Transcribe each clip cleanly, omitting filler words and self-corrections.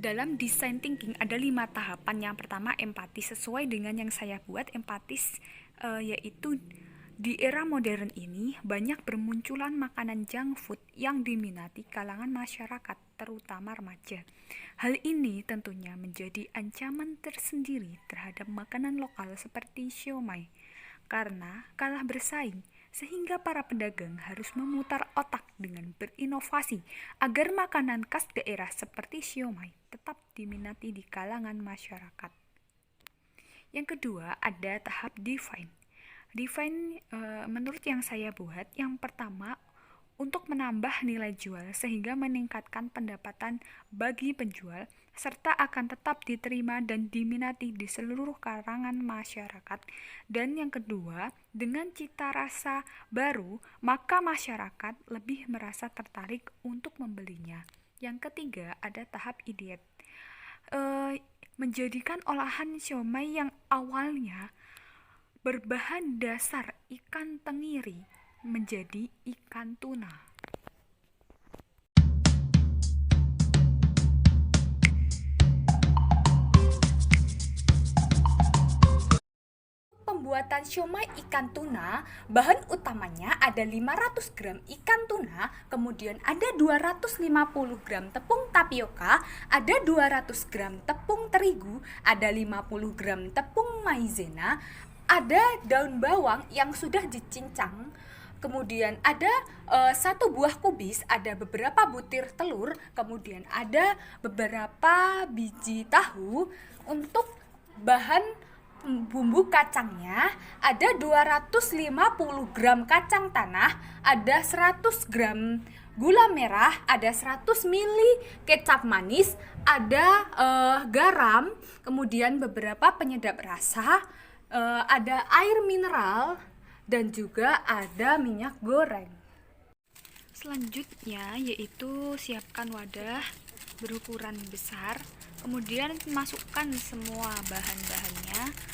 Dalam design thinking ada 5 tahapan. Yang pertama empati, sesuai dengan yang saya buat empatis, yaitu di era modern ini banyak bermunculan makanan junk food yang diminati kalangan masyarakat, terutama remaja. Hal ini tentunya menjadi ancaman tersendiri terhadap makanan lokal seperti siomay, karena kalah bersaing, sehingga para pedagang harus memutar otak dengan berinovasi agar makanan khas daerah seperti siomay tetap diminati di kalangan masyarakat. Yang kedua, ada tahap define. Define menurut yang saya buat, yang pertama untuk menambah nilai jual sehingga meningkatkan pendapatan bagi penjual serta akan tetap diterima dan diminati di seluruh kalangan masyarakat. Dan yang kedua, dengan cita rasa baru, maka masyarakat lebih merasa tertarik untuk membelinya. Yang ketiga, ada tahap idiot. Menjadikan olahan siomay yang awalnya berbahan dasar ikan tenggiri menjadi ikan tuna. Pembuatan siomay ikan tuna, bahan utamanya ada 500 gram ikan tuna, kemudian ada 250 gram tepung tapioka, ada 200 gram tepung terigu, ada 50 gram tepung maizena, ada daun bawang yang sudah dicincang, kemudian ada 1 buah kubis, ada beberapa butir telur, kemudian ada beberapa biji tahu. Untuk bahan bumbu kacangnya ada 250 gram kacang tanah, ada 100 gram gula merah, ada 100 ml kecap manis, ada garam, kemudian beberapa penyedap rasa, ada air mineral, dan juga ada minyak goreng. Selanjutnya yaitu siapkan wadah berukuran besar, kemudian masukkan semua bahan-bahannya.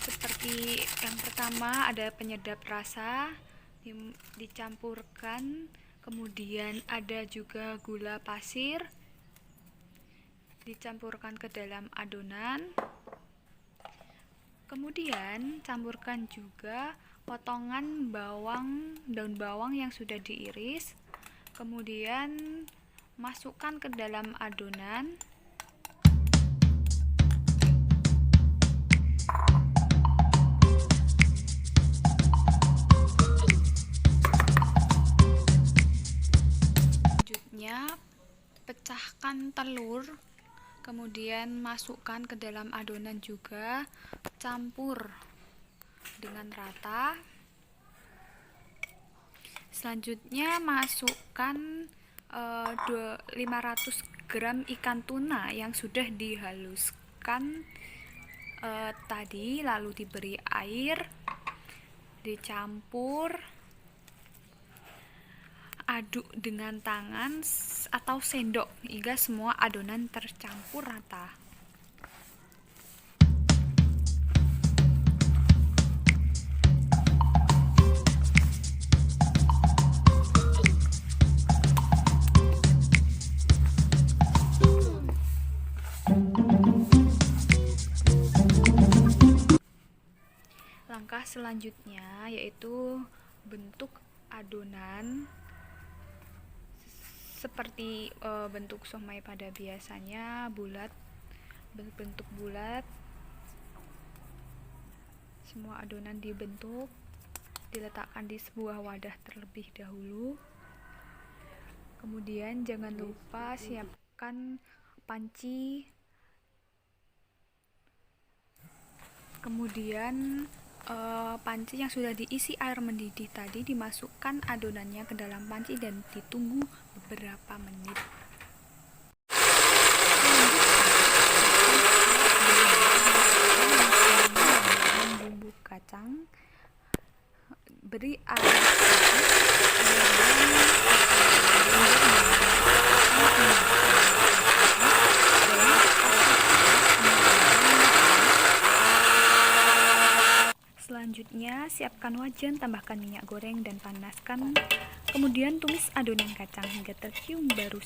Seperti yang pertama ada penyedap rasa, dicampurkan, kemudian ada juga gula pasir, dicampurkan ke dalam adonan. Kemudian campurkan juga potongan daun bawang yang sudah diiris. Kemudian masukkan ke dalam adonan. Selanjutnya pecahkan telur, kemudian masukkan ke dalam adonan juga, campur dengan rata. Selanjutnya masukkan 500 gram ikan tuna yang sudah dihaluskan tadi, lalu diberi air, dicampur, aduk dengan tangan atau sendok hingga semua adonan tercampur rata. Langkah selanjutnya yaitu bentuk adonan seperti bentuk siomay pada biasanya, bulat, berbentuk bulat. Semua adonan dibentuk, diletakkan di sebuah wadah terlebih dahulu. Kemudian jangan lupa siapkan panci. Kemudian panci yang sudah diisi air mendidih tadi dimasukkan adonannya ke dalam panci dan ditunggu beberapa menit. Bumbu kacang, beri air Selanjutnya, siapkan wajan, tambahkan minyak goreng dan panaskan Kemudian tumis adonan kacang hingga tercium bau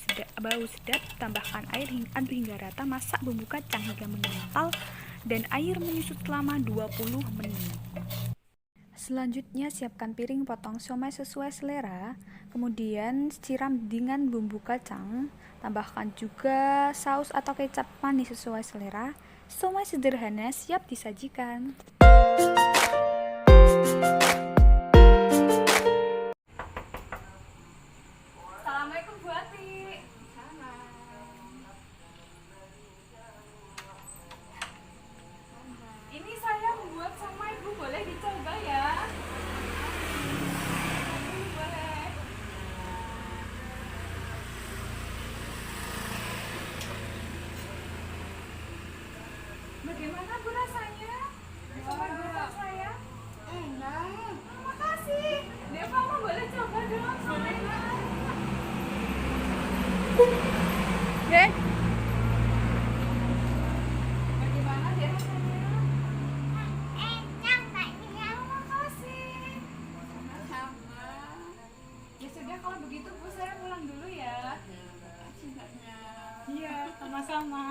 sedap, tambahkan air aduk hingga rata, masak bumbu kacang hingga mengental dan air menyusut selama 20 menit. Selanjutnya siapkan piring, potong siomay sesuai selera, kemudian siram dengan bumbu kacang, tambahkan juga saus atau kecap manis sesuai selera. Siomay sederhana siap disajikan. Assalamualaikum Bu Ati. Ini saya membuat siomay Bu, boleh dicoba ya? Boleh. Bagaimana Bu rasanya? Siomay buatan saya? Enak. Makasih. Deva, Mama boleh coba dong siomay. Dek. Bagaimana deh rasanya? Enak kayaknya. Makasih. Sama. Ya sudah kalau begitu Bu, saya pulang dulu ya. Makasih banyak. Iya, sama-sama.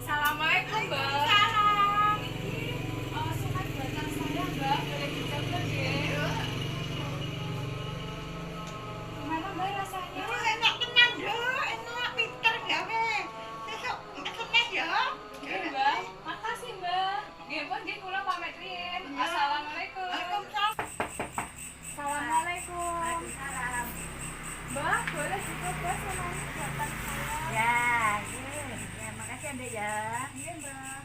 Assalamualaikum Mbak. Salam. Siomay buatan saya Mbak, boleh dicoba deh. Gimana Mbak rasanya? Enak tenang ya, enak pinter gawe. Sesuk kenes ya. Oke Mbak, makasih Mbak. Nggih pun nggih kula pamit riyin. Assalamualaikum. Waalaikumsalam. Assalamualaikum. Salam. Mbak, boleh dicoba siomay buatan saya? Ya, ya, makasih Anda ya. Iya Mbak.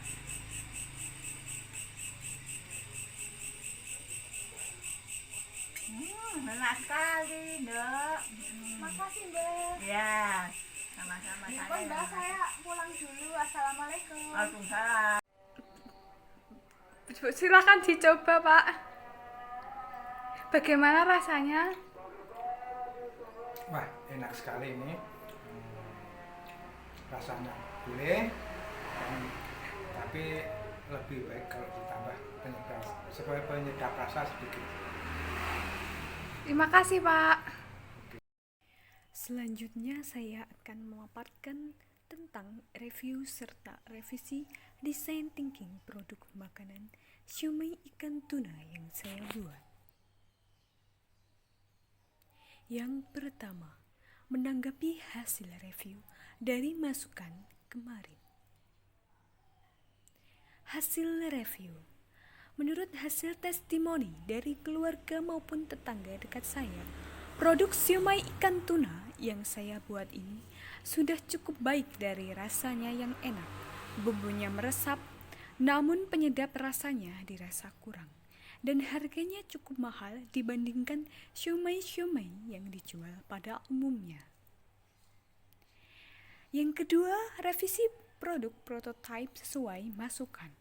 Enak sekali, Dok. Makasih Mbak. Ya, sama-sama Nggih saya. pun Mbak, saya pulang dulu. Assalamualaikum. Waalaikumsalam. Silakan dicoba Pak. Bagaimana rasanya? Wah, enak sekali ini. Rasanya boleh, tapi lebih baik kalau ditambah penyedap, supaya penyedap rasa sedikit. Terima kasih Pak. Selanjutnya saya akan memaparkan tentang review serta revisi desain thinking produk makanan siomay ikan tuna yang saya buat. Yang pertama, menanggapi hasil review dari masukan kemarin. Hasil review. Menurut hasil testimoni dari keluarga maupun tetangga dekat saya, produk siomay ikan tuna yang saya buat ini sudah cukup baik dari rasanya yang enak, bumbunya meresap, namun penyedap rasanya dirasa kurang, dan harganya cukup mahal dibandingkan siomay-siomay yang dijual pada umumnya. Yang kedua, revisi produk prototipe sesuai masukan.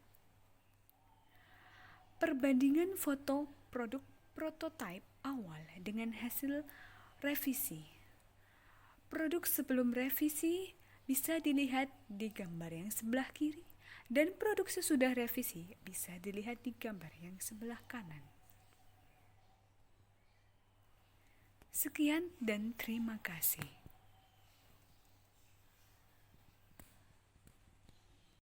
Perbandingan foto produk prototipe awal dengan hasil revisi. Produk sebelum revisi bisa dilihat di gambar yang sebelah kiri dan produk sesudah revisi bisa dilihat di gambar yang sebelah kanan. Sekian dan terima kasih.